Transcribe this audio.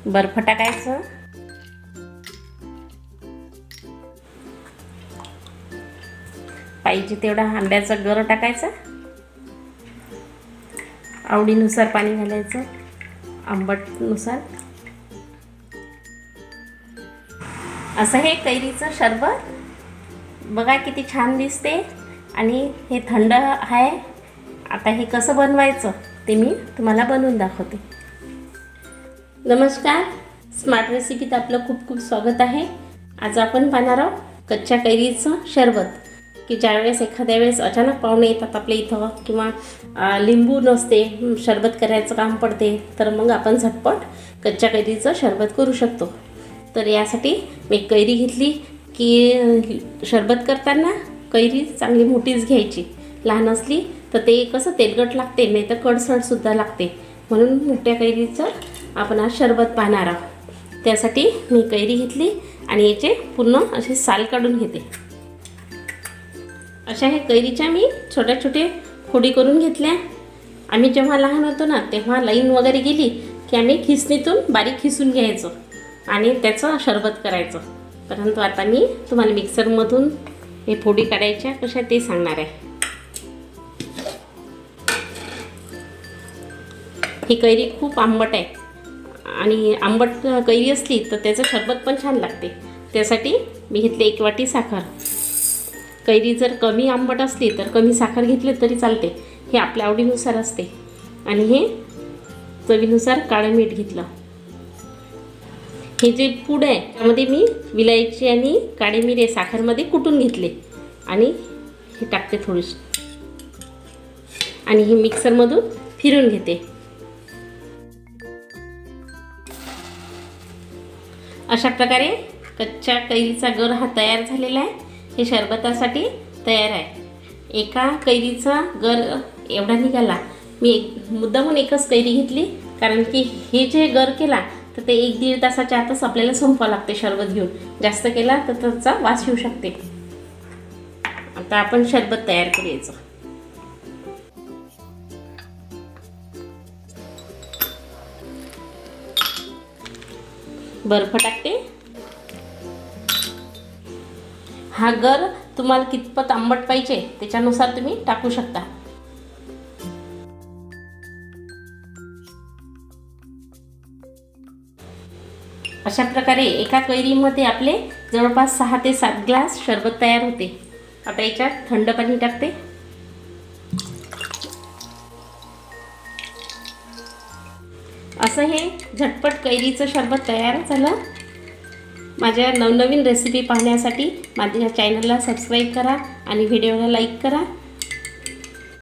बर्फ टाकायचं, पाहिजे तेवढा आंब्याचा गर टाकायचा, आवडीनुसार पाणी घालायचं, आंबटनुसार. असं हे कैरीचं सरबत बघा किती छान दिसते आणि हे थंड आहे. आता हे कसं बनवायचं ते मी तुम्हाला बनवून दाखवते. नमस्कार, स्मार्ट रेसिपीत आपलं खूप खूप स्वागत आहे. आज आपण पाहणार आहोत कच्च्या कैरीचं सरबत, की ज्यावेळेस एखाद्या वेळेस अचानक पाहुणे येतात आपल्या इथं किंवा लिंबू नसते, सरबत करायचं काम पडते, तर मग आपण झटपट कच्च्या कैरीचं सरबत करू शकतो. तर यासाठी मी कैरी घेतली की सरबत करताना कैरी चांगली मोठीच घ्यायची. लहान असली तर ते कसं तेलकट लागते, नाही तर कडसडसुद्धा लागते. म्हणून मोठ्या कैरीचं आपण आज सरबत पाहणार आहोत. त्यासाठी मी कैरी घेतली आणि याचे पूर्ण असे साल काढून घेते. अशा हे कैरीच्या मी छोट्या छोटे फोडी करून घेतल्या. आम्ही जेव्हा लहान होतो ना, तेव्हा लाईन वगैरे गेली की आम्ही खिसणीतून बारीक खिसून घ्यायचो आणि त्याचं सरबत करायचं. परंतु आता मी तुम्हाला मिक्सरमधून हे फोडी काढायच्या कशा ते सांगणार आहे. ही कैरी खूप आंबट आहे आणि आंबट कैरी असली तर त्याचं सरबत पण छान लागते. त्यासाठी मी घेतले 1 वाटी साखर. कैरी जर कमी आंबट असली तर कमी साखर घेतली तरी चालते, हे आपल्या आवडीनुसार असते. आणि हे चवीनुसार काळं मीठ घेतलं. हे जे पूड आहे त्यामध्ये मी विलायची आणि काळे मिरे साखरमध्ये कुटून घेतले आणि हे टाकते थोडीशी आणि हे मिक्सरमधून फिरून घेते. अशा प्रकारे कच्च्या कैरीचा गर हा तयार झालेला आहे. हे सरबतासाठी तयार आहे. एका कैरीचा गर एवढा निघाला. मी मुद्दामून एकच कैरी घेतली, कारण की हे जे गर केला तर ते 1-1.5 तासाच्या आतच आपल्याला संपवावं लागते सरबत घेऊन. जास्त केला तर त्याचा वास येऊ शकते. आता आपण सरबत तयार करायचं. बर्फ टाकते. हा गर तुम्हाला कितपत आंबट पाहिजे त्याच्यानुसार तुम्ही टाकू शकता. अशा प्रकारे एका कैरीमध्ये आपले जवळपास 6 ते 7 ग्लास सरबत तयार होते. आता याच्यात थंड पाणी टाकते. असं हे झटपट कैरीचं सरबत तयार झालं. माझ्या नवनवीन रेसिपी पाहण्यासाठी माझ्या चॅनलला सबस्क्राईब करा आणि व्हिडिओला लाईक करा.